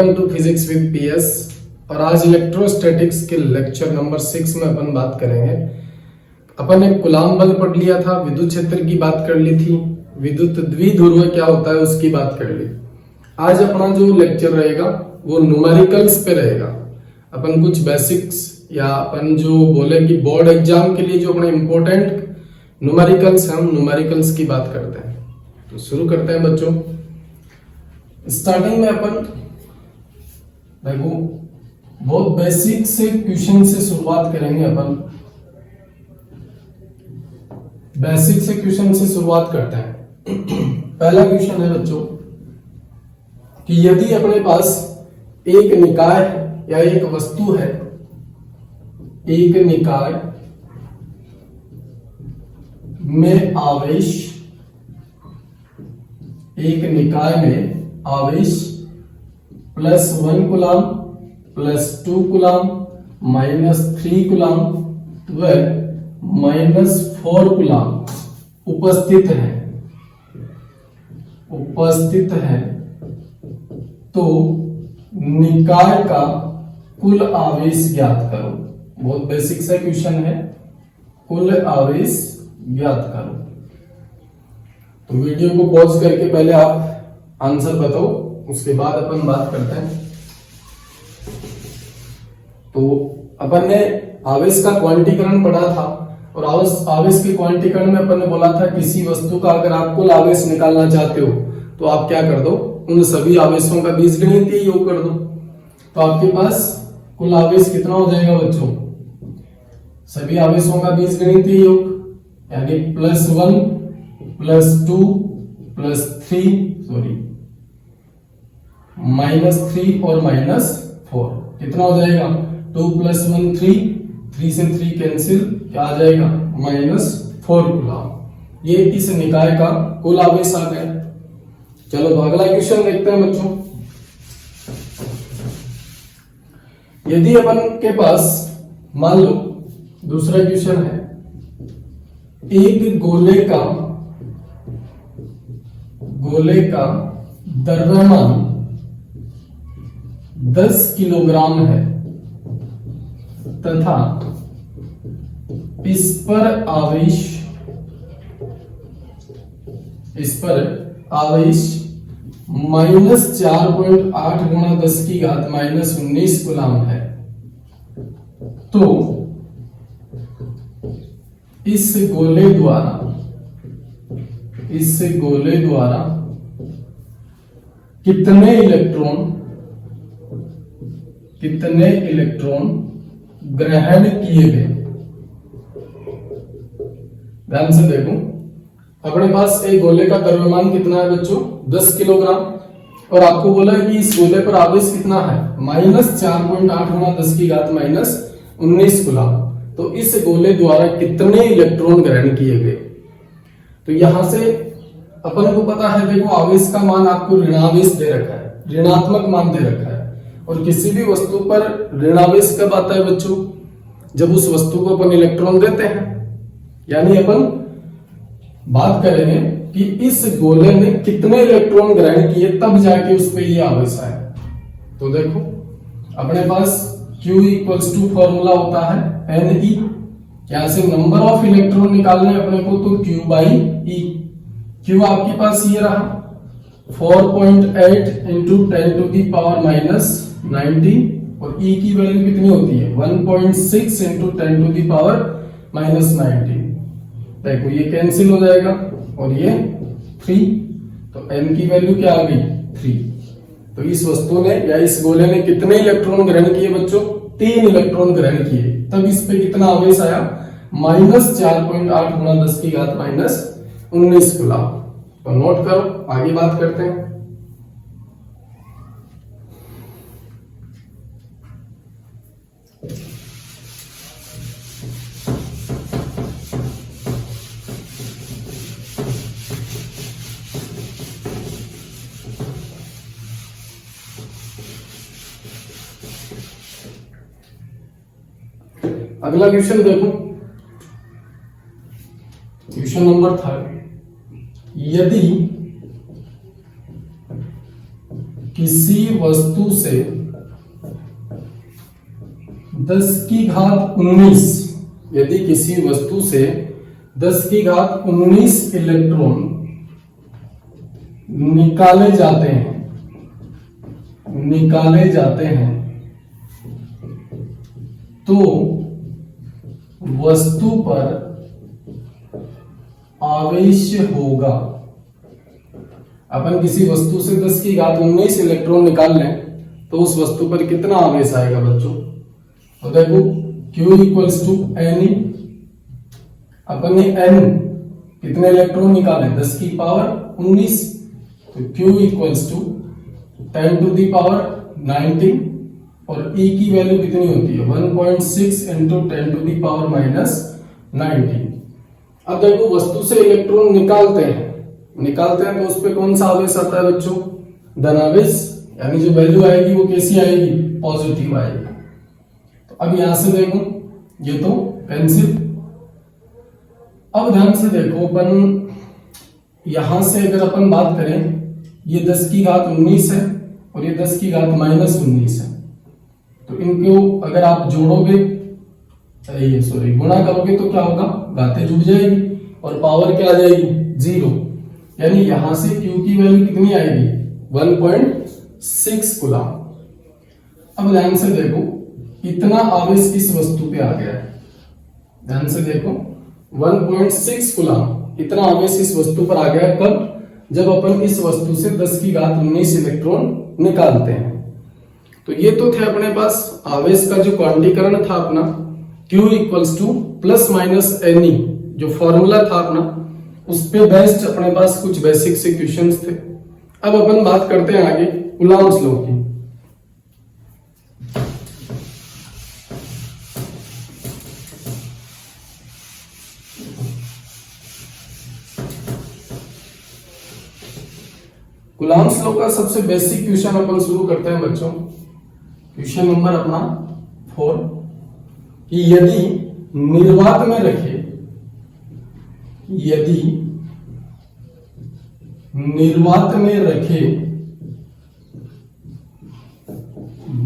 Welcome to physics with PS. और आज electrostatics के लेक्चर नंबर 6 में अपन बात करेंगे। अपन एक कूलाम बल पढ़ लिया था, विद्युत क्षेत्र की बात कर ली थी, विद्युत द्विध्रुव क्या होता है उसकी बात कर ली। आज अपना जो लेक्चर रहेगा वो न्यूमेरिकल्स पे रहेगा। अपन कुछ बेसिक्स या अपन जो बोले कि बोर्ड एग्जाम के लिए जो अपने इंपॉर्टेंट न्यूमेरिकल्स हैं, हम न्यूमेरिकल्स की बात करते हैं। तो शुरू करते हैं बच्चों। स्टार्टिंग में अपन देखो बहुत बेसिक से क्वेश्चन से शुरुआत करेंगे। अपन बेसिक से क्वेश्चन से शुरुआत करते हैं। पहला क्वेश्चन है बच्चों कि यदि अपने पास एक निकाय या एक वस्तु है, एक निकाय में आवेश, एक निकाय में आवेश +1 कूलाम +2 कूलाम -3 कूलाम व -4 कूलाम उपस्थित है तो निकाय का कुल आवेश ज्ञात करो। बहुत बेसिक सा क्वेश्चन है, कुल आवेश ज्ञात करो। तो वीडियो को पॉज करके पहले आप आंसर बताओ, उसके बाद अपन बात करते हैं। तो अपन ने आवेश का क्वांटीकरण पढ़ा था और आवेश के क्वांटीकरण में अपन ने बोला था किसी वस्तु का अगर आप कुल आवेश निकालना चाहते हो तो आप क्या कर दो, उन सभी आवेशों का बीजगणितीय योग कर दो। तो आपके पास कुल आवेश कितना हो जाएगा बच्चों? सभी आवेशों का बीजगणितीय योग यानी +1 +2 +3 -3 और -4 कितना हो जाएगा? 2 + 1 3 से 3 कैंसिल, क्या आ जाएगा? -4 कूलाम। ये इस निकाय का कुल आवेश आ गया। चलो तो अगला क्वेश्चन देखते हैं बच्चों। यदि अपन के पास मान लो दूसरा क्वेश्चन है, एक गोले का द्रव्यमान 10 किलोग्राम है तथा इस पर आवेश -4.8 गुणा 10⁻⁻19 कूलाम है, तो इस गोले द्वारा कितने इलेक्ट्रॉन ग्रहण किए गए? ध्यान से देखो, अपने पास एक गोले का द्रव्यमान कितना है बच्चों? 10 किलोग्राम। और आपको बोला है कि इस गोले पर आवेश कितना है? -4.8 गुणा 10⁻⁻19 कूलाम। तो इस गोले द्वारा कितने इलेक्ट्रॉन ग्रहण किए गए? तो यहां से अपन को पता है, देखो आवेश का मान आपको ऋणावेश दे रखा है, ऋणात्मक मान दे रखा है। और किसी भी वस्तु पर ऋणावेश कब आता है बच्चों? जब उस वस्तु को अपन इलेक्ट्रॉन देते हैं। यानी अपन बात करेंगे कि इस गोले ने कितने इलेक्ट्रॉन ग्रहण किए, तब जाके उस पर यह आवेश आया। तो देखो अपने पास Q = फॉर्मूला होता है Ne। यहां से नंबर ऑफ इलेक्ट्रॉन निकालने अपने को, तो Q/E। Q आपके पास ये रहा 4.8 × 10⁻⁻19 और E की वैल्यू कितनी होती है? 1.6 × 10⁻⁻19। देखो ये कैंसिल हो जाएगा और ये 3, तो N की वैल्यू क्या आ गई? 3। तो इस वस्तु ने या इस गोले ने कितने इलेक्ट्रॉन ग्रहण किए बच्चों? 3 इलेक्ट्रॉन ग्रहण किए। तब इस पे कितना आवेश आया? -4.8 गुणा 10⁻⁻19 कूलाम। तो नोट करो, आगे बात करते हैं। अगला क्वेश्चन देखो, क्वेश्चन नंबर 3। यदि किसी वस्तु से 10 की घात 19, यदि किसी वस्तु से 10 की घात 19 इलेक्ट्रॉन निकाले जाते हैं तो वस्तु पर आवेश होगा। अपन किसी वस्तु से 10 की घात 19 इलेक्ट्रॉन निकाल लें तो उस वस्तु पर कितना आवेश आएगा बच्चों? तो देखो Q इक्वल्स टू एन, अपन ने n कितने इलेक्ट्रॉन निकाले 10 की पावर 19, तो Q equals to 10 to the power 19 और E की वैल्यू कितनी होती है 1.6 into 10 to the power minus 19। अब देखो वस्तु से इलेक्ट्रॉन निकालते हैं तो उस पे कौन सा आवेश आता है बच्चों? धनावेश, यानी जो वैल्यू आएगी वो कैसी आएगी? पॉजिटिव आएगी। तो अब यहां से देखो ये तो पेंसिल। अब ध्यान से देखो अपन यहां से अगर अपन बात करें, ये 10 की घात 19 है और ये 10 की घात माइनस 19 है, तो इनको अगर आप जोड़ोगे गुणा करोगे तो क्या होगा? घातें जुड़ जाएगी और पावर क्या आ जाएगी? 0। यानी यहां से Q की वैल्यू कितनी आएगी? 1.6 कूलम। अब ध्यान से देखो इतना आवेश इस वस्तु पे आ गया है, ध्यान से देखो 1.6 कूलम इतना आवेश इस वस्तु पर आ गया है। कब? जब अपन इस वस्तु से 10 की घात 19 इलेक्ट्रॉन निकालते हैं। तो ये तो थे अपने पास आवेश का जो क्वांटीकरण था अपना Q equals two plus minus Ne, जो फॉर्मूला था अपना, उस पे बेस्ड अपने पास कुछ बेसिक से क्वेश्चंस थे। अब अपन बात करते हैं आगे कूलम्ब्स लॉ की। कूलम्ब्स लॉ का सबसे बेसिक क्वेश्चन अपन शुरू करते हैं बच्चों। क्वेश्चन नंबर अपना 4 कि यदि निर्वात में रखे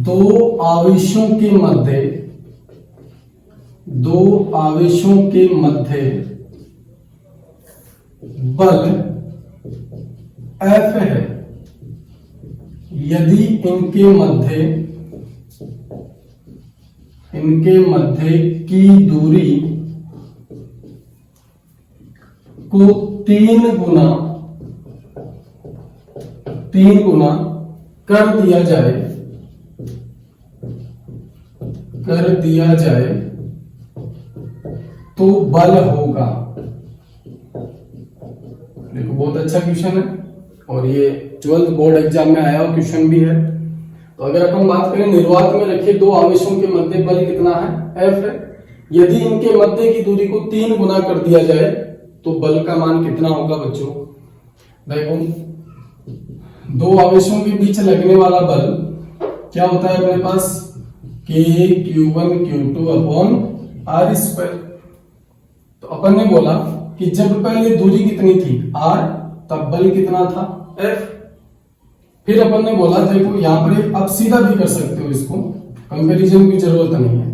दो आवेशों के मध्य बल F है, यदि इनके मध्य की दूरी को 3 गुना कर दिया जाए तो बल होगा। देखो बहुत अच्छा क्वेश्चन है और ये 12th बोर्ड एग्जाम में आया हुआ क्वेश्चन भी है। तो अगर अपन बात करें निर्वात में रखे दो आवेशों के मध्य बल कितना है? F है। यदि इनके मध्य की दूरी को 3 गुना कर दिया जाए तो बल का मान कितना होगा बच्चों? देखो दो आवेशों के बीच लगने वाला बल क्या होता है अपने पास? K(Q1 Q2 upon R²। तो अपन ने बोला कि जब पहले दूरी कितनी थी R, तब बल कितना था? F। फिर अपन ने बोला देखो यहां पर आप सीधा भी कर सकते हो, इसको कंपैरिजन की जरूरत नहीं है।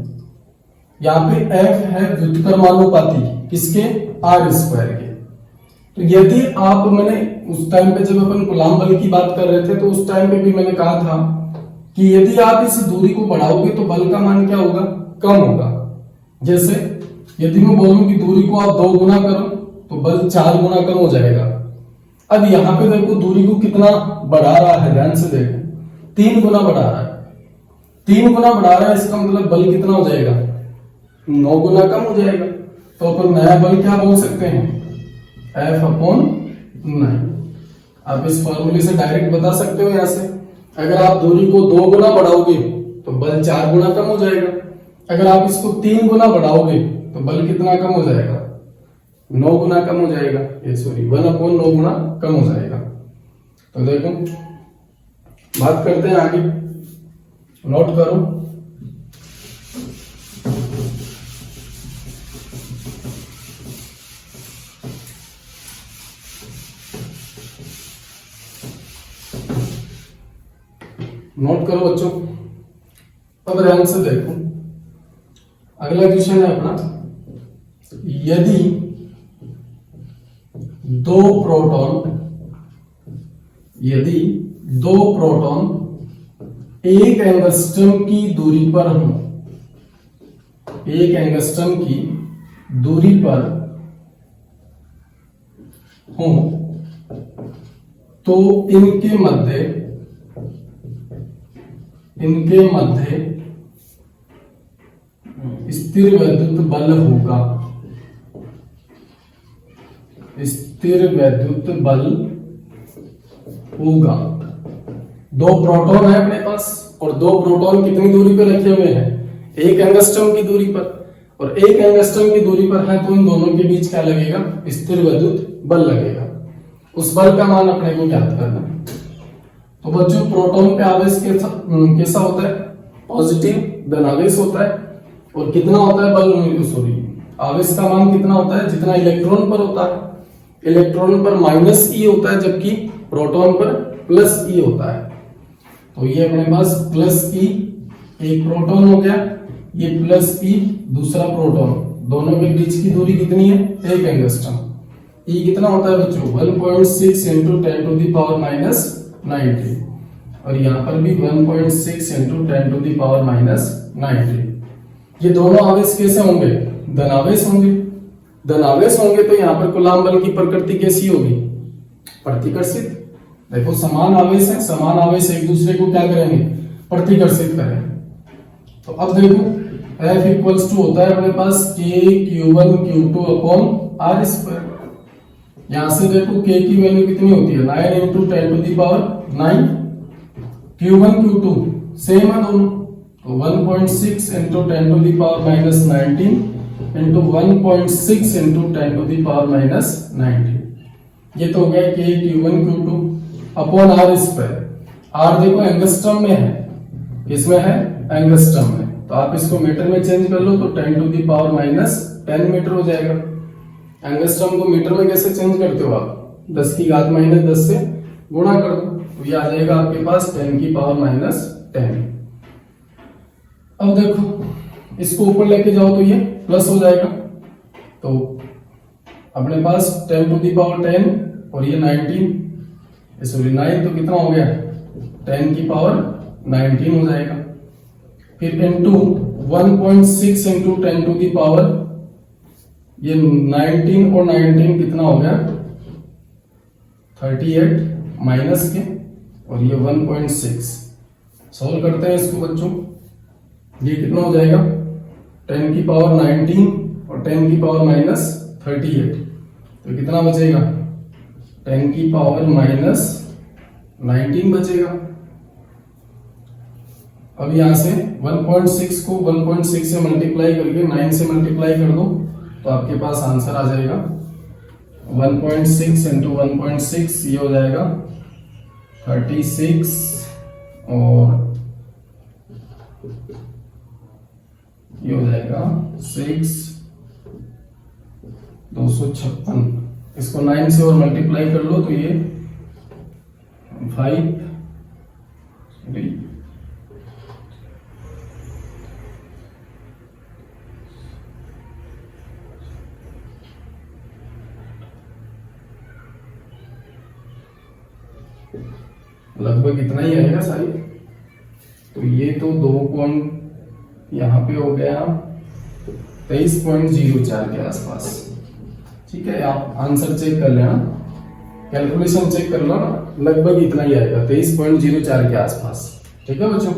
यहाँ पे F है व्युत्क्रमानुपाती किसके? R² के। तो यदि मैंने उस टाइम पे जब अपन कूलम्ब बल की बात कर रहे थे तो उस टाइम पे भी मैंने कहा था कि यदि आप इस दूरी को बढ़ाओगे तो बल का मान क्या होगा? कम होगा। जैसे यदि मैं बोलूं कि दूरी को आप 2 गुना करो तो बल 4 गुना कम हो जाएगा। अब यहाँ पे देखो दूरी को कितना बढ़ा रहा है, ध्यान से देखो 3 गुना बढ़ा रहा है। 3 गुना बढ़ा रहा है, इसका मतलब बल कितना हो जाएगा? 9 गुना कम हो जाएगा। तो अपन नया बल क्या बोल सकते हैं? F upon 9। आप इस फॉर्मूले से डायरेक्ट बता सकते हो। यहां से अगर आप दूरी को 2 गुना बढ़ाओगे तो बल 4 गुना कम हो जाएगा। अगर आप इसको 3 गुना बढ़ाओगे तो बल कितना कम हो जाएगा? 9 गुना कम हो जाएगा। 1/9 गुना कम हो जाएगा। तो देखो बात करते हैं आगे, नोट करो। नोट करो बच्चों। अब ध्यान से देखो, अगला क्वेश्चन है अपना, यदि दो प्रोटॉन एक एंगस्ट्रम की दूरी पर हो, एक एंगस्ट्रम की दूरी पर हो, तो इनके मध्य स्थिर वैद्युत बल होगा। स्थिर वैद्युत बल होगा। दो प्रोटॉन है अपने पास और दो प्रोटॉन कितनी दूरी पर रखे हुए हैं? एक एंगस्ट्रम की दूरी पर, और एक एंगस्ट्रम की दूरी पर है तो इन दोनों के बीच क्या लगेगा? स्थिर वैद्युत बल लगेगा। उस बल का मान अपने को ज्ञात करना है। तो बच्चों प्रोटॉन पे आवेश कैसा होता है? पॉजिटिव धनावेश होता है। और कितना होता है बल? सॉरी, आवेश का मान कितना होता है? जितना इलेक्ट्रॉन पर होता है। इलेक्ट्रॉन पर माइनस ई होता है, जबकि प्रोटॉन पर प्लस ई होता है। तो ये अपने पास प्लस ई एक प्रोटॉन हो गया, ये प्लस ई दूसरा प्रोटॉन, दोनों के बीच की दूरी कितनी है? एक एंगस्ट्रम। ई कितना होता है बच्चों? 1.6 into 10 to the power minus 90, और यहाँ पर भी 1.6 into 10 to the power minus 90। ये दोनों आवेश कैसे होंगे? धनावेश होंगे। धनावेश होंगे तो यहाँ पर कूलाम बल की प्रकृति कैसी होगी? प्रतिकर्षित। देखो समान आवेश है, समान आवेश एक दूसरे को क्या करेंगे? प्रतिकर्षित करेंगे। तो अब देखो F इक्वल्स टू होता है अपने पास K Q1 Q2 upon R square. यहां से देखो K की वैल्यू कितनी होती है? 9 into 10 to the power 9। Q1 Q2 same है दोनों, तो 1.6 into 10 to the power minus 19 into 1.6 into 10 to the power minus 19। ये तो हो गया K Q1 Q2 upon R square. R देखो एंगस्ट्रम में है, इसमें है एंगस्ट्रम में, तो आप इसको मीटर में चेंज कर लो तो 10 to the power minus 10 metre हो जाएगा। एंगस्ट्रम को मीटर में कैसे चेंज करते हो आप? 10 की घात माइनस 10 से गुणा कर दो, तो ये आ जाएगा आपके पास 10 की पावर माइनस 10। अब देखो इसको ऊपर लेके जाओ तो ये प्लस हो जाएगा, तो अपने पास 10 टू दी पावर 10 और ये 19, सॉरी 9, तो कितना हो गया? 10 की पावर 19 हो जाएगा। फिर into 1.6 into 10 to the power, ये 19 और 19 कितना हो गया? 38 माइनस के, और ये 1.6। सॉल्व करते हैं इसको बच्चों, ये कितना हो जाएगा? 10 की पावर 19 और 10 की पावर माइनस 38, तो कितना बचेगा? 10 की पावर माइनस 19 बचेगा। अब यहां से 1.6 को 1.6 से मल्टीप्लाई करके 9 से मल्टीप्लाई कर दो, तो आपके पास आंसर आ जाएगा 1.6 इंटू 1.6, ये हो जाएगा 36, और ये हो जाएगा 6, 256। इसको 9 से और मल्टीप्लाई कर लो तो ये 5, लगभग इतना ही आएगा सारी। तो ये तो 2 पॉइंट यहाँ पे हो गया 23.04 के आसपास। ठीक है, आप आंसर चेक कर लेना, कैलकुलेशन चेक कर लो ना, लगभग इतना ही आएगा 23.04 के आसपास। ठीक है बच्चों,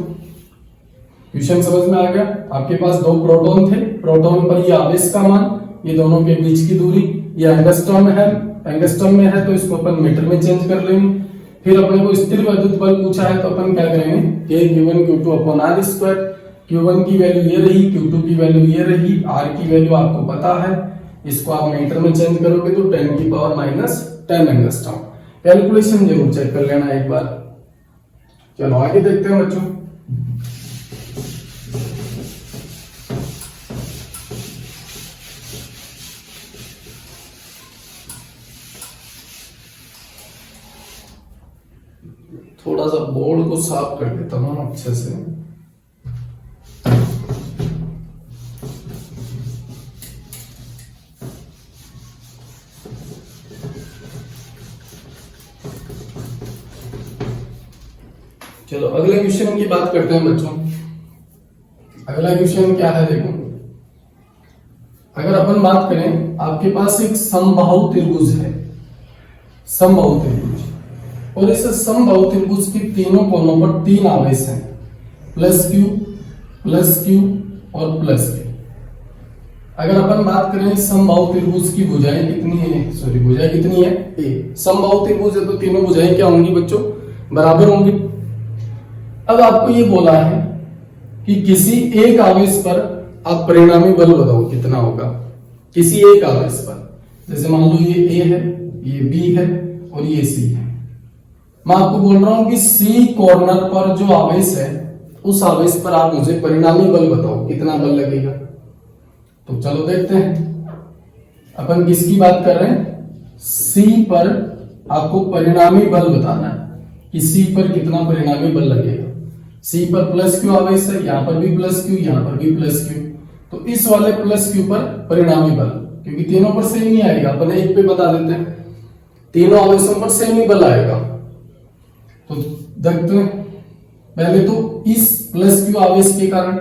क्वेश्चन समझ में आ गया? आपके पास दो प्रोटॉन थे, प्रोटॉन पर ये आवेश का मान, ये दोनों के बीच की दूरी, ये एंगस्ट्रॉम है, एंगस्ट्रॉम में है तो इसको अपन मीटर में चेंज कर लेंगे। फिर अपने को स्थिर वैद्युत बल पूछा है तो अपन क्या करेंगे? K Q1 Q2 upon R square. Q1 की वैल्यू ये रही, Q2 की वैल्यू ये रही, R की वैल्यू आपको पता है, इसको आप मीटर में चेंज करोगे तो 10 की पावर माइनस 10 एंगस्ट्रॉम। कैलकुलेशन जरूर चेक कर लेना एक बार। चलो आगे देखते हैं बच्चों। थोड़ा सा बोर्ड को साफ कर देता हूँ अच्छे से। चलो अगले क्वेश्चन की बात करते हैं बच्चों। अगला क्वेश्चन क्या है देखो, अगर अपन बात करें आपके पास एक समबाहु त्रिभुज है, समबाहु त्रिभुज, और इस समबाहु त्रिभुज के तीनों कोनों पर तीन आवेश हैं, प्लस क्यू और प्लस क्यू। अगर अपन बात करें समबाहु त्रिभुज की भुजाएं कितनी है, सॉरी भुजाएं कितनी है, ए। समबाहु त्रिभुज है तो तीनों भुजाएं क्या होंगी बच्चों, बराबर होंगी। अब आपको ये बोला है कि किसी एक आवेश पर आप परिणामी बल बताओ कितना होगा, किसी एक आवेश पर। जैसे मान लो ये ए है, ये बी है और ये सी है। मैं आपको बोल रहा हूं कि सी कॉर्नर पर जो आवेश है उस आवेश पर आप मुझे परिणामी बल बताओ कितना बल लगेगा। तो चलो देखते हैं, अपन किसकी बात कर रहे हैं, सी पर आपको परिणामी बल बताना है कि सी पर कितना परिणामी बल लगेगा। सी पर प्लस क्यू आवेश है, यहां पर भी प्लस क्यू, यहां पर भी प्लस क्यू, तो इस वाले प्लस क्यू पर परिणामी बल, क्योंकि तीनों पर सेम ही आएगा, अपन एक पे बता देते हैं, तीनों आवेशों पर सेम ही बल आएगा। तो देखते हैं पहले तो इस प्लस क्यू आवेश के कारण,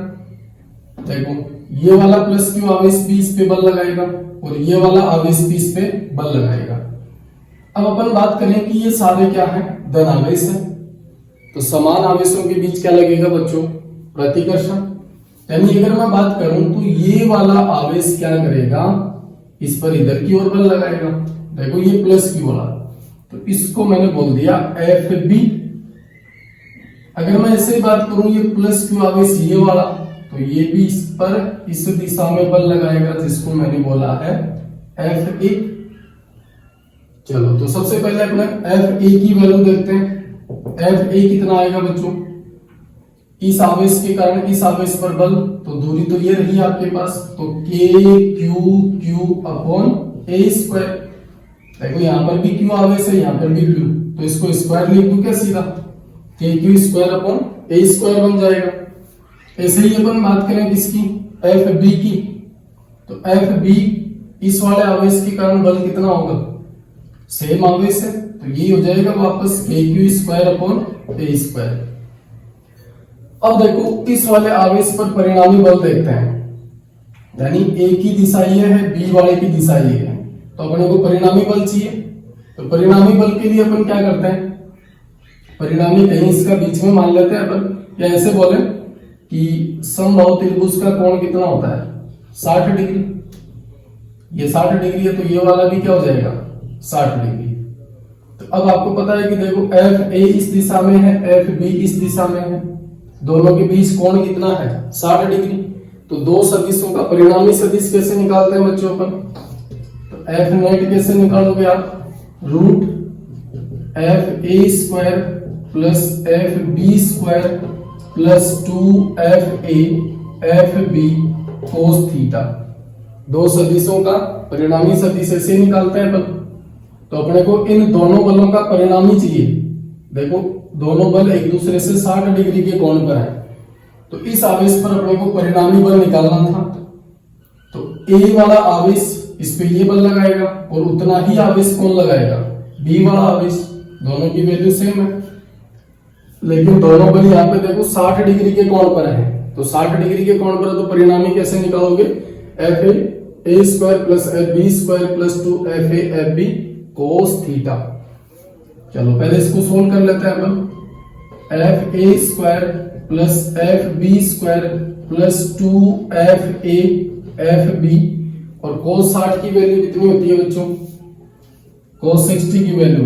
देखो ये वाला प्लस क्यू आवेश भी इस पे बल लगाएगा और ये वाला आवेश भी इस पे बल लगाएगा। अब अपन बात करें कि ये सारे क्या है, धन आवेश है, तो समान आवेशों के बीच क्या लगेगा बच्चों, प्रतिकर्षण। यानी अगर मैं बात करूं तो ये वाला आवेश क्या करेगा, इस पर इधर की ओर बल लगाएगा। देखो ये प्लस क्यू वाला, तो इसको मैंने बोल दिया एफ बी। अगर मैं ऐसे बात करूं ये प्लस क्यू आवेश ये वाला, तो ये भी इस पर इस दिशा में बल लगाएगा, जिसको मैंने बोला है एफ ए। चलो तो सबसे पहले अपने एफ ए की वैल्यू देखते हैं। एफ ए कितना आएगा बच्चों, इस आवेश के कारण इस आवेश पर बल, तो दूरी तो ये रही आपके पास, तो के क्यू अपॉन ए स्क्वायर। देखो यहां पर भी क्यू आवेश है, यहां पर भी क्यू, तो इसको स्क्वायर लिख दूं क्या सीधा, के क्यू स्क्वायर अपॉन ए स्क्वायर बन जाएगा। ऐसे ही अपन बात करें किसकी, एफ बी की, तो एफ बी इस वाले आवेश के कारण बल कितना होगा, सेम आवेश है, तो ये हो जाएगा वापस के क्यू स्क्वायर अपॉन ए स्क्वायर। अब देखो इस वाले आवेश पर परिणामी बल देखते हैं, यानी ए की दिशा ये है, बी वाले की दिशा ये है, तो अपने को परिणामी बल चाहिए। तो परिणामी बल के लिए अपन क्या करते हैं, परिणामी कहीं इसका बीच में मान लेते हैं अपन, या ऐसे बोले कि समबाहु त्रिभुज का कोण कितना होता है, 60 डिग्री। ये 60 डिग्री है, तो ये वाला भी क्या हो जाएगा, 60 डिग्री। तो अब आपको पता है कि देखो एफ ए इस दिशा में है, एफ बी इस दिशा में है, दोनों के बीच कोण कितना है, 60 डिग्री। तो दो सदिशों का परिणामी सदिश कैसे निकालते हैं बच्चों अपन, तो एफ नेट कैसे निकालोगे आप, root F A square plus F B square plus 2 F B cos theta. दो सदिशों का परिणामी सदिश ऐसे निकालते हैं अपन। तो अपने को इन दोनों बलों का परिणामी चाहिए। देखो दोनों बल एक दूसरे से 60 डिग्री के कोण पर है, तो इस आवेश पर अपने को परिणामी बल निकालना था। तो ए वाला आवेश इस पे ये बल लगाएगा और उतना ही आवेश कौन लगाएगा, बी वाला आवेश। दोनों की वैल्यू सेम है, लेकिन दोनों बल यहाँ पे देखो 60 डिग्री के कोण पर है, तो 60 डिग्री के कोण पर है, तो परिणामी कैसे निकालोगे, F A square plus F B square plus 2 F B cos theta. चलो पहले इसको सोल्व कर लेते हैं अपन। F A square plus F B square plus 2 F B, और कोस 60 की वैल्यू कितनी होती है बच्चों, कोस 60 की वैल्यू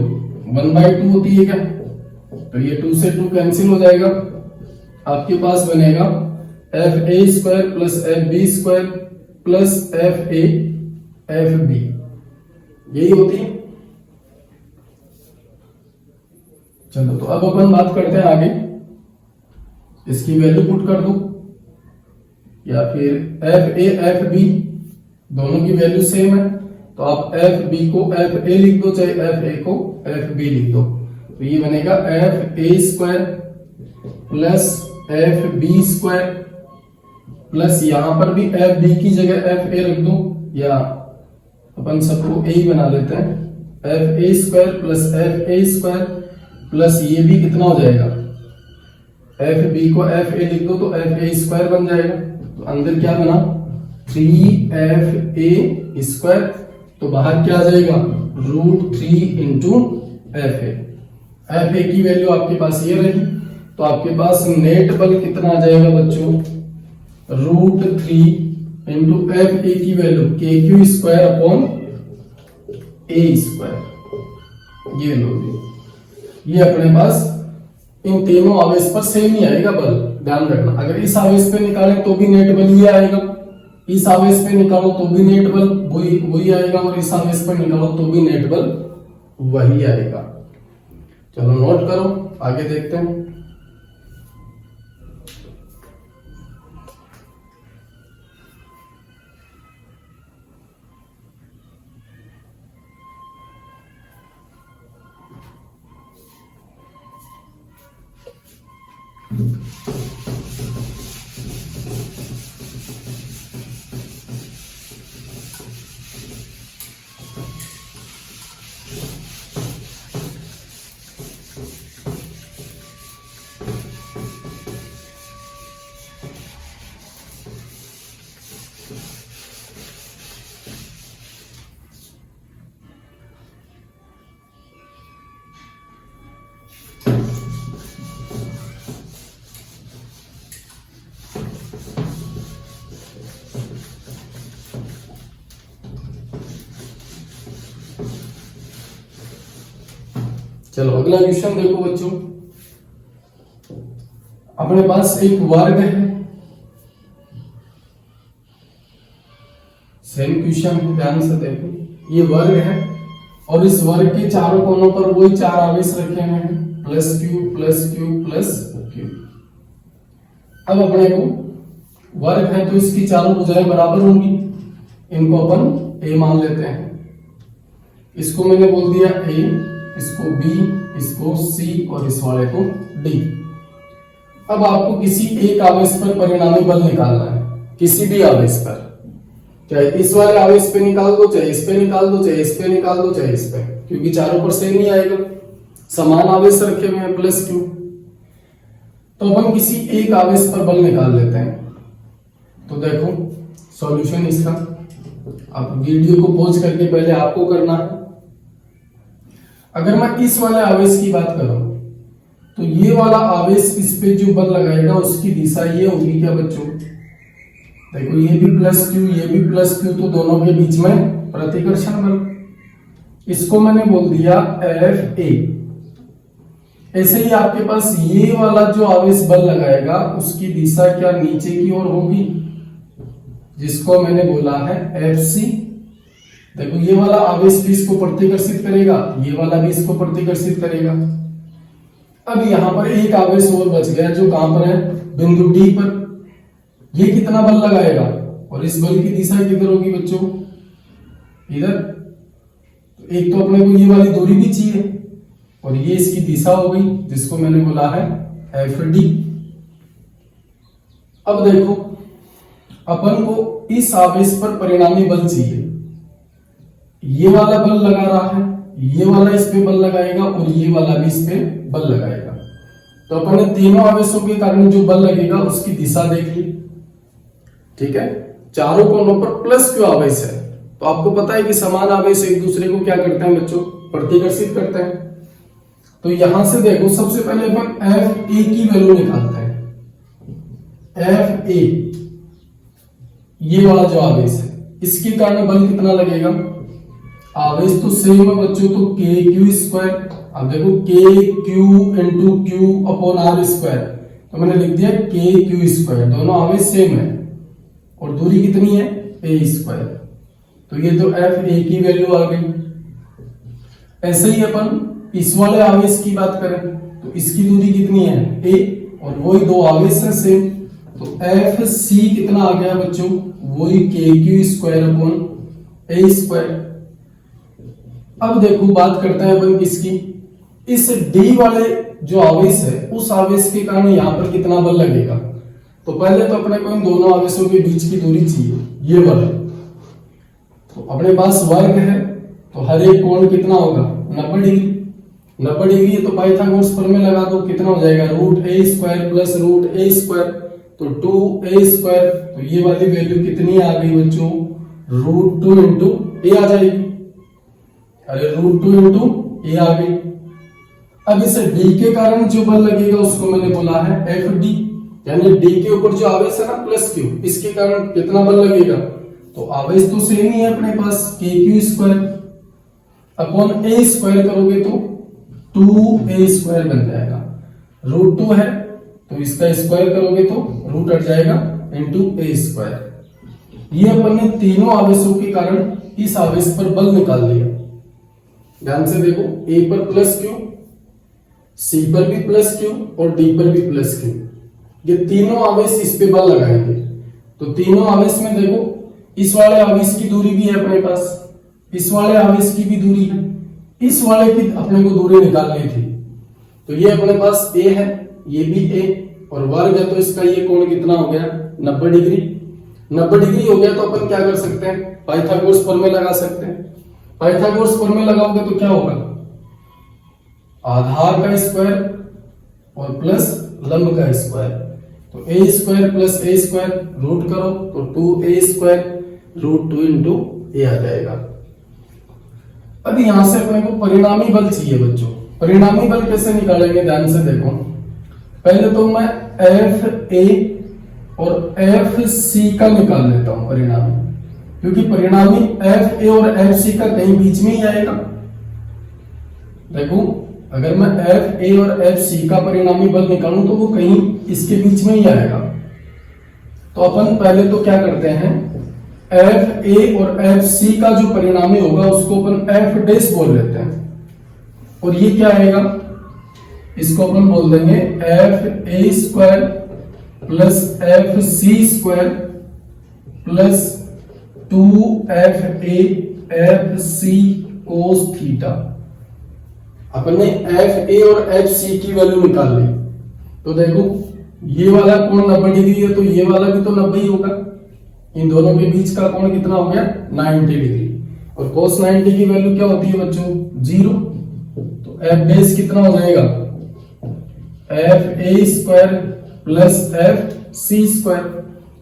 1/2 होती है क्या, तो ये 2 से 2 कैंसिल हो जाएगा। आपके पास बनेगा F A square plus F B square plus F B, यही होती है। चलो तो अब अपन बात करते हैं आगे, इसकी वैल्यू पुट कर दो, या फिर एफ ए एफ बी दोनों की वैल्यू सेम है, तो आप एफ बी को एफ ए लिख दो, चाहे एफ ए को एफ बी लिख दो। तो ये बनेगा F A square plus F B square plus यहां पर भी एफ बी की जगह एफ ए रख दो, या अपन सबको ए ही बना लेते हैं, F A square plus F A square plus ये भी कितना हो जाएगा, एफ बी को एफ ए लिख दो तो एफ ए स्क्वायर बन जाएगा। तो अंदर क्या बना 3 FA स्क्वायर, तो बाहर क्या आ जाएगा √3 इंटू एफ ए की वैल्यू आपके पास ये रही। तो आपके पास नेट बल कितना आ जाएगा बच्चों, √3 इंटू एफ ए की वैल्यू के क्यू स्क्वायर अपॉन ए स्क्वायर। ये लो, ये अपने पास इन तीनों आवेश पर सेम ही आएगा बल, ध्यान रखना। अगर इस आवेश पे निकालें तो भी नेट बल ये आएगा, इस आवेश पे निकालो तो भी नेट बल वही आएगा, और इस आवेश पे निकालो तो भी नेट बल वही आएगा। चलो नोट करो, आगे देखते हैं। चलो अगला क्वेश्चन देखो बच्चों, अपने पास एक वर्ग है, सेम क्वेश्चन है, ध्यान से देखो। ये वर्ग है और इस वर्ग के चारों कोनों पर वही चार आवेश रखे हुए हैं, plus Q plus Q plus Q. अब अपने को वर्ग है तो इसकी चारों भुजाएं बराबर होंगी, इनको अपन ए मान लेते हैं। इसको मैंने बोल दिया ए, इसको बी, इसको सी और इस वाले को डी। अब आपको किसी एक आवेश पर परिणामी बल निकालना है, किसी भी आवेश पर, चाहे इस वाले आवेश पे निकाल दो, चाहे इस पे निकाल दो, चाहे इस पे निकाल दो, चाहे इस पे, क्योंकि चारों पर सेम ही आएगा, समान आवेश रखे हुए हैं प्लस क्यू। तो अपन किसी एक आवेश पर बल निकाल लेते हैं। तो देखो सॉल्यूशन इसका, आप वीडियो को पॉज करके पहले आपको करना है। अगर मैं इस वाले आवेश की बात करूं तो ये वाला आवेश इस पे जो बल लगाएगा उसकी दिशा ये होगी क्या बच्चों, देखो ये भी प्लस क्यू, ये भी प्लस क्यू, तो दोनों के बीच में प्रतिकर्षण बल, इसको मैंने बोल दिया एफ ए। ऐसे ही आपके पास ये वाला जो आवेश बल लगाएगा उसकी दिशा क्या नीचे की ओर होगी, जिसको मैंने बोला है एफ सी। देखो ये वाला आवेश भी इसको प्रतिकर्षित करेगा, ये वाला भी इसको प्रतिकर्षित करेगा। अब यहां पर एक आवेश और बच गया जो कहां पर है, बिंदु डी पर। ये कितना बल लगाएगा और इस बल की दिशा किधर होगी बच्चों, इधर। तो एक तो अपने को ये वाली दूरी भी चाहिए और ये इसकी दिशा हो गई, जिसको मैंने बोला है एफ डी। अब देखो अपन को इस आवेश पर परिणामी बल चाहिए, ये वाला बल लगा रहा है, ये वाला इस पे बल लगाएगा और ये वाला भी इस पे बल लगाएगा। तो अपन ने तीनों आवेशों के कारण जो बल लगेगा उसकी दिशा देख ली, ठीक है। चारों कोनों पर प्लस क्यू आवेश है, तो आपको पता है कि समान आवेश एक दूसरे को क्या करते हैं बच्चों, प्रतिकर्षित करते हैं। तो यहां से देखो सबसे पहले अपन एफ ए की वैल्यू निकालते हैं। एफ ए ये वाला जो आवेश है इसके कारण बल कितना लगेगा, आवेश तो सेम है बच्चों, तो के क्यू स्क्वायर। अब देखो K Q into Q upon R square, तो मैंने लिख दिया के क्यू स्क्वायर, दोनों आवेश सेम है और दूरी कितनी है ए स्क्वायर। तो ये तो एफ ए की वैल्यू आ गई। ऐसे ही अपन इस वाले आवेश की बात करें तो इसकी दूरी कितनी है ए, और वही दो आवेश है सेम, तो एफ सी कितना आ गया बच्चों, वही के क्यू स्क्वायर अपॉन ए स्क्वायर। अब देखो बात करते हैं अपन किसकी, इस डी वाले जो आवेश है उस आवेश के कारण यहाँ पर कितना बल लगेगा। तो पहले तो अपने को इन दोनों आवेशों के बीच की दूरी चाहिए, ये बल। तो अपने पास वर्ग है तो हर एक कोण कितना होगा 90 डिग्री। 90 डिग्री तो पाइथागोरस प्रमेय लगा दो, कितना हो जाएगा √a² प्लस √a², तो 2a²। तो ये वाली वैल्यू कितनी आ गई बच्चों, √2 इंटू a आ जाएगी। अरे √2 इंटू a आ गई। अब इस d के कारण जो बल लगेगा उसको मैंने बोला है FD, यानी d के ऊपर जो आवेश है ना प्लस q, इसके कारण कितना बल लगेगा। तो आवेश तो सेम ही है अपने पास, kq² अपॉन a² करोगे तो 2a² बन जाएगा। √2 है तो इसका स्क्वायर करोगे तो रूट हट जाएगा इंटू a²। ये अपन ने तीनों आवेशों के कारण इस आवेश पर बल निकाल लिया। ध्यान से देखो, a पर प्लस q, c पर भी प्लस q और d पर भी प्लस q, ये तीनों आवेश इस पे बल लगाएंगे। तो तीनों आवेश में देखो, इस वाले आवेश की दूरी भी है अपने पास, इस वाले आवेश की भी दूरी है, इस वाले की अपने को दूरी निकालनी थी। तो ये अपने पास a है, ये भी a और वर्ग है, तो इसका ये कोण कितना हो गया 90 डिग्री। 90 डिग्री हो गया तो अपन क्या कर सकते हैं, पाइथागोरस प्रमेय लगा सकते हैं। पाइथागोरस प्रमेय लगाओगे तो क्या होगा, आधार का स्क्वायर और प्लस लंब का स्क्वायर, तो a² प्लस a² रूट करो तो 2a² √2 इंटू a आ जाएगा। अब यहां से अपने को परिणामी बल चाहिए बच्चों। परिणामी बल कैसे निकालेंगे, ध्यान से देखो। पहले तो मैं FA और FC का निकाल लेता हूं परिणामी, क्योंकि परिणामी FA और FC का कहीं बीच में ही आएगा। देखो, अगर मैं FA और FC का परिणामी बल निकालूं तो वो कहीं इसके बीच में ही आएगा। तो अपन पहले तो क्या करते हैं, FA और FC का जो परिणामी होगा उसको अपन F' बोल लेते हैं, और ये क्या आएगा, इसको अपन बोल देंगे FA² plus FC² plus 2FA FC cos theta. अपन ने FA और FC की वैल्यू निकाल ली। तो देखो, ये वाला कोण 90 डिग्री है तो ये वाला भी तो 90 ही होगा। इन दोनों के बीच का कोण कितना हो गया 90 डिग्री, और cos 90 की वैल्यू क्या होती है बच्चों 0। तो F' कितना हो जाएगा FA² प्लस FC²।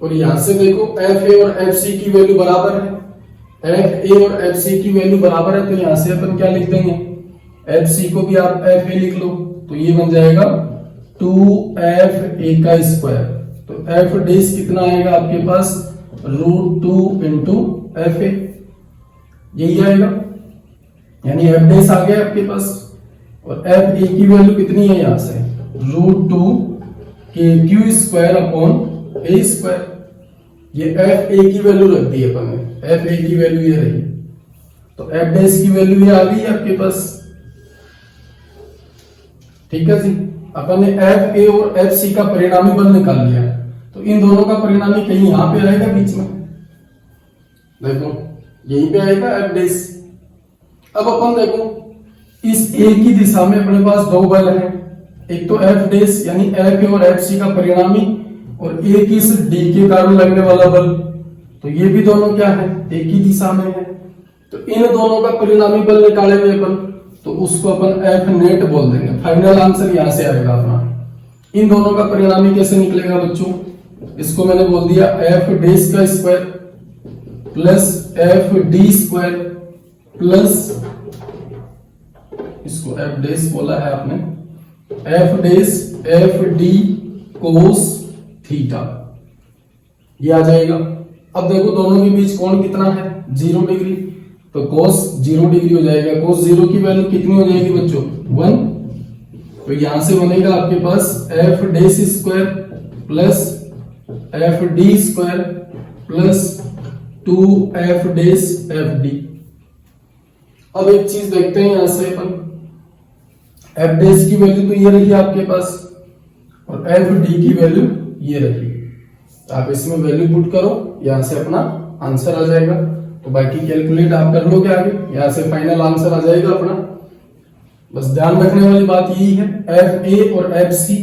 और यहां से देखो FA और FC की वैल्यू बराबर है, FA और FC की वैल्यू बराबर है, तो यहां से अपन क्या लिख देंगे, FC को भी आप FA लिख लो, तो ये बन जाएगा 2FA²। तो F' कितना आएगा आपके पास √2 इंटू FA, यही आएगा, यानी F' आ गया आपके पास। और FA की वैल्यू कितनी है यहां से √2 kq² अपॉन a²। ये FA की वैल्यू रख दी है अपन ने, FA की वैल्यू ये रही, तो F' की वैल्यू ये आ गई है आपके पास। ठीक है जी, अपन ने FA और FC का परिणामी बल निकाल लिया, तो इन दोनों का परिणामी कहीं यहां पे आएगा बीच में, देखो यहीं पे आएगा F'। अब अपन देखो, इस A की दिशा में अपने पास दो बल हैं, एक तो F' यानी FA और FC का परिणामी, और एक इस D के कारण लगने वाला बल, तो ये भी दोनों क्या है एक ही दिशा में है। तो इन दोनों का परिणामी बल निकालेंगे अपन, तो उसको अपन F नेट बोल देंगे। फाइनल आंसर यहां से आएगा अपना। इन दोनों का परिणामी कैसे निकलेगा बच्चों, इसको मैंने बोल दिया F' का स्क्वायर प्लस FD² प्लस, इसको F' बोला है आपने, FD cos थीटा, ये आ जाएगा। अब देखो दोनों के बीच कोण कितना है 0 डिग्री, तो cos 0 डिग्री हो जाएगा। cos 0 की वैल्यू कितनी हो जाएगी बच्चों 1, तो यहां से बनेगा आपके पास F' plus FD² plus 2F'FD। अब एक चीज देखते हैं यहां से अपन, F' की वैल्यू तो ये रही आपके पास, और FD की वैल्यू ये रही। आप इसमें वैल्यू पुट करो, यहां से अपना आंसर आ जाएगा। तो बाकी कैलकुलेट आप कर लोगे आगे, यहां से फाइनल आंसर आ जाएगा अपना। बस ध्यान रखने वाली बात यही है, एफ ए और एफ सी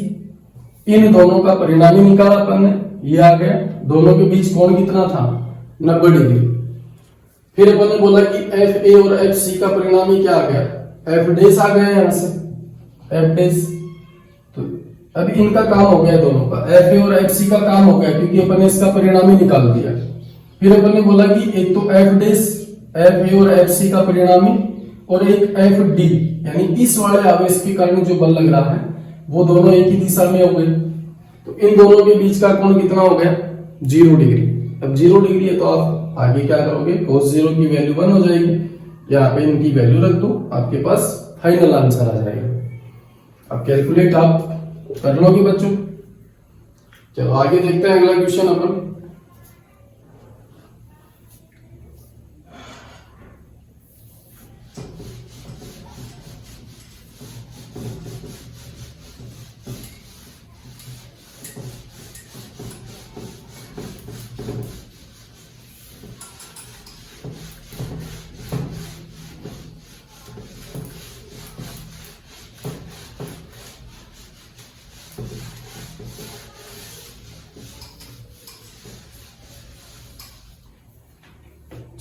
इन दोनों का परिणामी निकाला अपन ने, ये आ गया। दोनों के बीच कोण कितना था, 90 डिग्री। फिर अपन ने बोला कि एफ ए और एफ सी का परिणामी क्या आ गया, एफ डैश आ गया यहां से, एफ डैश। तो अब इनका काम हो गया दोनों का, एफ ए और एफ सी का काम हो गया, क्योंकि अपन ने इसका परिणामी निकाल दिया। फिर अपन ने बोला कि एक तो एफ डैश, एफ ए और एफ सी का परिणामी, और एक एफ डी, यानी इस वाले आवेश के कारण जो बल लग रहा है वो दोनों एक ही दिशा में हो गए। तो इन दोनों के बीच का कोण कितना हो गया, 0 डिग्री। अब 0 डिग्री है तो आप आगे क्या करोगे, cos 0 की वैल्यू 1 हो जाएगी, यहाँ पे इनकी वैल्यू रख दो, आपके पास फाइनल आंसर आ जाएगा। अब कैलकुलेट आप कर लोगे बच्चों। चलो आगे देखते हैं अगला क्वेश्चन अपन।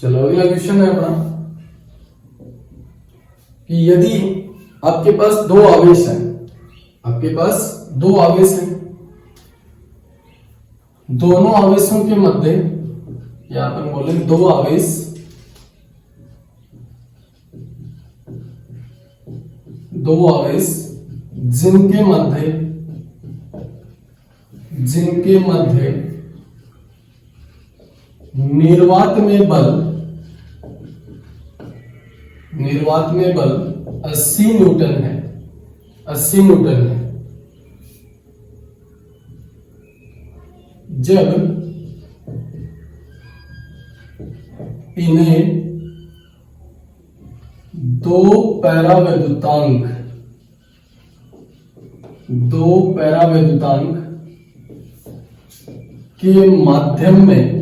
चलो अगला क्वेश्चन है अपना कि यदि आपके पास दो आवेश हैं, आपके पास दो आवेश हैं, दोनों आवेशों के मध्य, या अपन बोले दो आवेश, दो आवेश जिनके मध्य निर्वात में बल 80 न्यूटन है, 80 न्यूटन है। जब इन्हें दो पैरावैद्युतांक के माध्यम में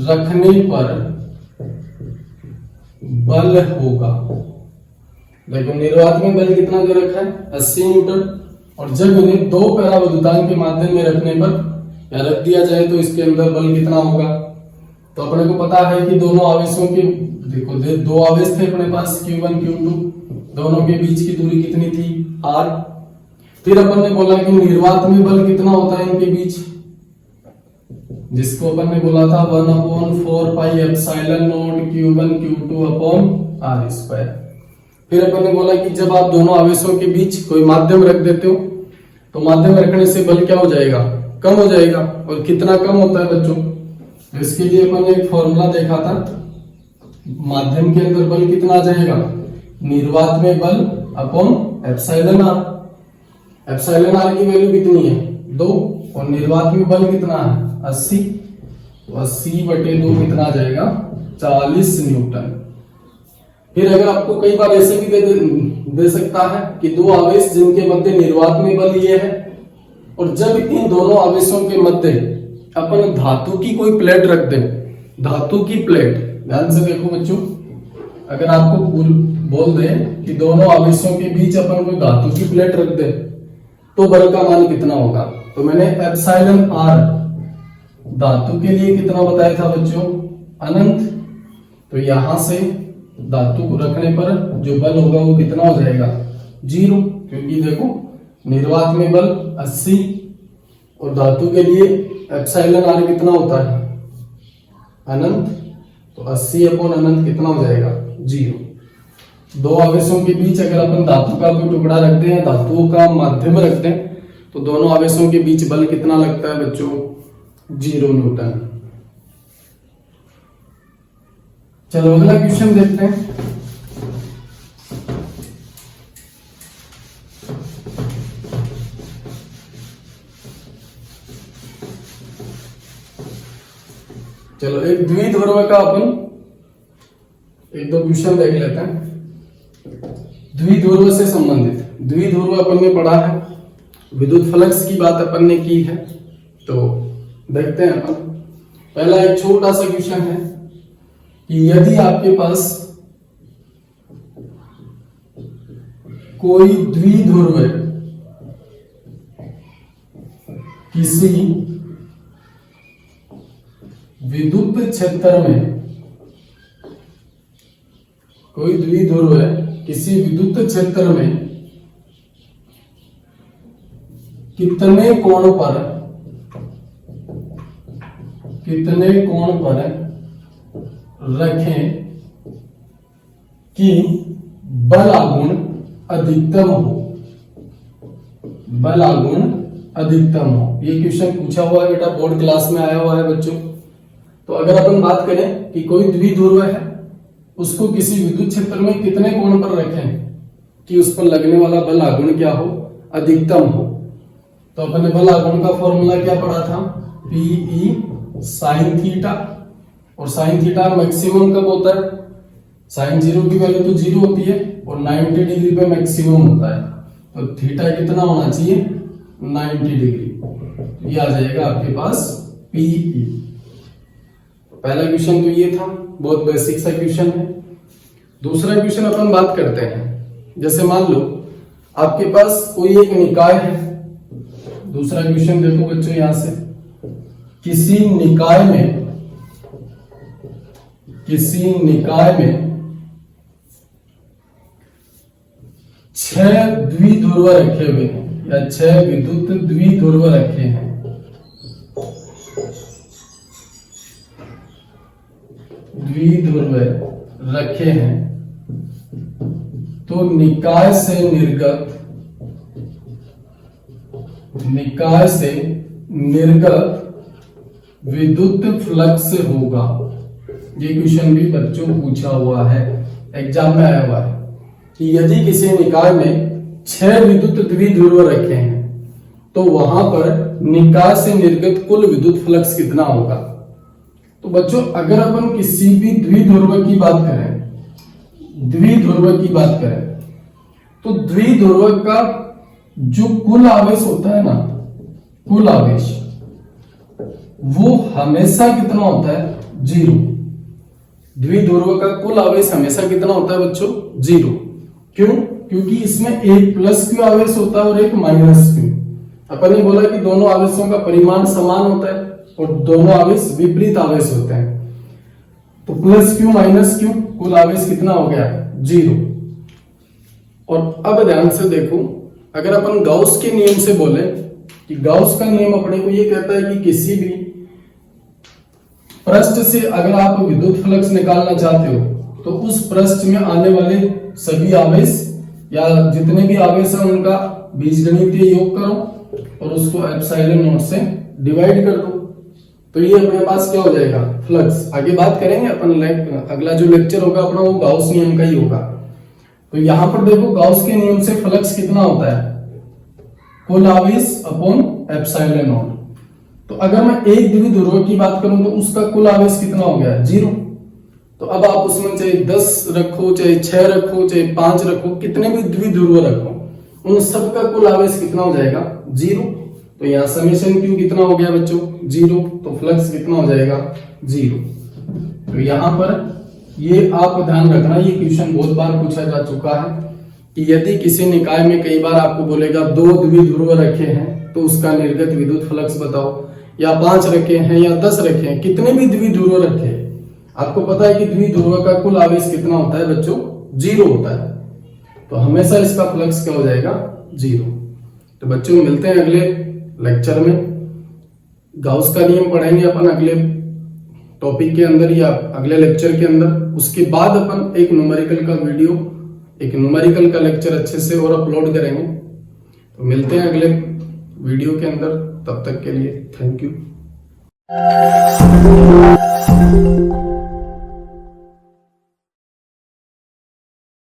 रखने पर बल होगा। देखो निर्वात में बल कितना दे रखा है, 80 न्यूटन, और जब इन्हें दो पैरावैद्युतांक के माध्यम में रखने पर या रख दिया जाए तो इसके अंदर बल कितना होगा। तो अपने को पता है कि दोनों आवेशों के, देखो दो आवेश थे अपने पास Q1 Q2, दोनों के बीच की दूरी कितनी थी, r। फिर अपन ने बोला कि निर्वात में बल कितना होता है इनके बीच, जिसको अपन ने बोला था 1/4 pi epsilon not Q1 Q2 upon r²। फिर अपन ने बोला कि जब आप दोनों आवेशों के बीच कोई माध्यम रख देते हो तो माध्यम रखने से बल क्या हो जाएगा, कम हो जाएगा। और कितना कम होता है बच्चों, इसके लिए अपन ने एक फॉर्मूला देखा था, माध्यम के अंदर बल कितना आ जाएगा, निर्वात में बल upon epsilon r। Epsilon r की वैल्यू कितनी है, 2, और निर्वात में बल कितना है, 80, तो 80/2 कितना आ जाएगा, 40 न्यूटन। फिर अगर आपको कई बार ऐसे भी दे सकता है कि दो आवेश जिनके मध्य निर्वात में बल ये है, और जब इन दोनों आवेशों के मध्य अपन धातु की कोई प्लेट रख दे, धातु की प्लेट, ध्यान से देखो बच्चों, अगर आपको बोल दे कि दोनों आवेशों के बीच अपन कोई धातु की प्लेट रख दे तो बल का मान कितना होगा। तो मैंने एप्सिलॉन r धातु के लिए कितना बताया था बच्चों, अनंत। तो यहां से धातु को रखने पर जो बल होगा वो कितना हो जाएगा, 0, क्योंकि देखो निर्वात में बल 80 और धातु के लिए एप्सिलॉन r कितना होता है, अनंत। तो 80/अनंत कितना हो जाएगा, 0। दो आवेशों के बीच अगर अपन धातु का कोई टुकड़ा रख दें, धातुओं का माध्यम रख दें, तो दोनों आवेशों के बीच बल कितना लगता है बच्चों, 0 न्यूटन। चलो अगला क्वेश्चन देखते हैं। चलो एक द्विध्रुव का अपन एक दो क्वेश्चन देख लेते हैं, द्विध्रुव से संबंधित। द्विध्रुव अपन ने पढ़ा है, विद्युत फ्लक्स की बात अपन ने की है, तो देखते हैं अपन। पहला एक छोटा सा क्वेश्चन है कि यदि आपके पास कोई द्विध्रुव किसी विद्युत क्षेत्र में, कोई द्विध्रुव है किसी विद्युत क्षेत्र में कितने कोण पर रखें कि बल आघूर्ण अधिकतम हो, बल आघूर्ण अधिकतम हो। ये क्वेश्चन पूछा हुआ है बेटा, बोर्ड क्लास में आया हुआ है बच्चों। तो अगर अपन बात करें कि कोई द्विध्रुव है, उसको किसी विद्युत क्षेत्र में कितने कोण पर रखें कि उस पर लगने वाला बल आघूर्ण क्या हो, अधिकतम हो। तो अपन ने बल आघूर्ण का फॉर्मूला क्या पढ़ा था, Pe साइन थीटा, और साइन थीटा मैक्सिमम कब होता है, साइन जीरो की वैल्यू तो जीरो होती है और 90 डिग्री पे मैक्सिमम होता है। तो थीटा कितना होना चाहिए, 90 डिग्री। ये आ जाएगा आपके पास Pe। पहला क्वेश्चन तो ये था, बहुत बेसिक सा क्वेश्चन है। दूसरा क्वेश्चन अपन बात करते हैं, जैसे मान लो आपके पास कोई एक निकाय है। दूसरा क्वेश्चन देखो बच्चों, यहां से किसी निकाय में 6 द्विध्रुव रखे हुए हैं या 6 विद्युत द्विध्रुव रखे हैं। द्विध्रुव रखे हैं तो निकाय से निर्गत विद्युत फ्लक्स होगा। ये क्वेश्चन भी बच्चों पूछा हुआ है, एग्जाम में आया हुआ है कि यदि किसी निकाय में 6 विद्युत द्विध्रुव रखे हैं तो वहां पर निकाय से निर्गत कुल विद्युत फ्लक्स कितना होगा। तो बच्चों अगर अपन किसी भी द्विध्रुव की बात करें तो द्विध्रुव का जो कुल आवेश होता है ना, कुल आवेश वो हमेशा कितना होता है, जीरो। द्विध्रुव का कुल आवेश हमेशा कितना होता है बच्चों, जीरो। क्यों, क्योंकि इसमें एक प्लस क्यू आवेश होता है और एक माइनस क्यू। अपन ने बोला कि दोनों आवेशों का परिमाण समान होता है और दोनों आवेश विपरीत आवेश होते हैं। तो प्लस क्यू माइनस क्यू, कुल आवेश कितना हो गया, जीरो। और अब ध्यान से देखो, अगर अपन गाउस के नियम से बोले कि गाउस का नियम अपने को ये कहता है कि किसी भी पृष्ठ से अगर आप विद्युत फ्लक्स निकालना चाहते हो तो उस पृष्ठ में आने वाले सभी आवेश या जितने भी आवेश हैं उनका बीजगणितीय योग करो और उसको एप्सिलॉन नॉट से डिवाइड कर दो। तो ये अपने पास क्या हो जाएगा, फ्लक्स। आगे बात करेंगे अपन, अगला जो लेक्चर होगा अपना वो गाउस नियम का ही होगा। तो यहां पर देखो गाउस के नियम से फ्लक्स कितना होता है, कुल आवेश अपॉन एप्सिलॉन नॉट। तो अगर मैं एक द्विध्रुव की बात करूं तो उसका कुल आवेश कितना हो गया, जीरो। तो अब आप उसमें चाहे 10 रखो, चाहे 6 रखो, चाहे 5 रखो, कितने भी द्विध्रुव रखो, उन सब का कुल आवेश कितना हो जाएगा, जीरो। तो यहाँ समेशन क्यू कितना हो गया बच्चों, जीरो। तो फ्लक्स कितना हो जाएगा, जीरो। तो यहाँ पर ये आप ध्यान रखना, ये क्वेश्चन बहुत बार पूछा जा चुका है कि यदि किसी निकाय में कई बार आपको बोलेगा 2 द्विध्रुव रखे हैं तो उसका निर्गत विद्युत फ्लक्स बताओ, या 5 रखे हैं या 10 रखे हैं, कितने भी द्विध्रुव रखे हैं, आपको पता है कि द्विध्रुव का कुल आवेश कितना होता है बच्चों, जीरो होता है। तो हमेशा इसका फ्लक्स क्या हो जाएगा, जीरो। तो बच्चों मिलते हैं अगले लेक्चर में, गाउस का नियम पढ़ेंगे अपन अगले टॉपिक के अंदर या अगले लेक्चर के अंदर। उसके बाद अपन एक न्यूमेरिकल का वीडियो, एक न्यूमेरिकल का लेक्चर अच्छे से और अपलोड करेंगे। तो मिलते हैं अगले वीडियो के अंदर, तब तक के लिए थैंक यू।